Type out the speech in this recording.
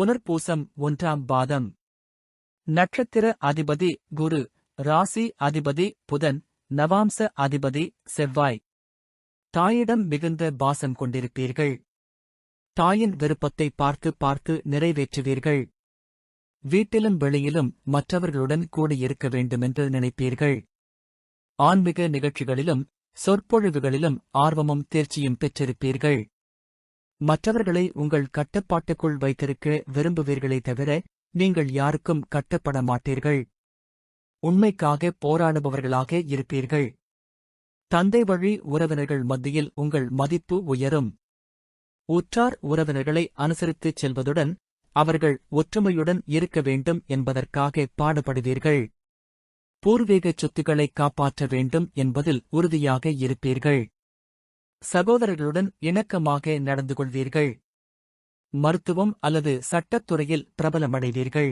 புனர்பூசம் 1ஆம் பாதம். நட்சத்திர அதிபதி குரு, ராசி அதிபதி புதன், நவாம்ச அதிபதி செவ்வாய். தாயிடம் மிகுந்த பாசம் கொண்டிருப்பீர்கள். தாயின் விருப்பத்தை பார்த்து பார்த்து நிறைவேற்றுவீர்கள். வீட்டிலும் வெளியிலும் மற்றவர்களுடன் கூடியிருக்க வேண்டுமென்று நினைப்பீர்கள். ஆன்மீக நிகழ்ச்சிகளிலும் சொற்பொழிவுகளிலும் ஆர்வமும் தேர்ச்சியும் பெற்றிருப்பீர்கள். மற்றவர்களை உங்கள் கட்டுப்பாட்டுக்குள் வைத்திருக்க விரும்புவீர்களே தவிர நீங்கள் யாருக்கும் கட்டுப்பட மாட்டீர்கள். உண்மைக்காக போராடுபவர்களாக இருப்பீர்கள். தந்தை வழி உறவினர்கள் மத்தியில் உங்கள் மதிப்பு உயரும். உற்றார் உறவினர்களை அனுசரித்துச் செல்வதுடன் அவர்கள் ஒற்றுமையுடன் இருக்க வேண்டும் என்பதற்காக பாடுபடுவீர்கள். பூர்வீக சொத்துக்களை காப்பாற்ற வேண்டும் என்பதில் உறுதியாக இருப்பீர்கள். சகோதரர்களுடன் இணக்கமாக நடந்து கொள்வீர்கள். மருத்துவம் அல்லது சட்டத்துறையில் பிரபலமடைவீர்கள்.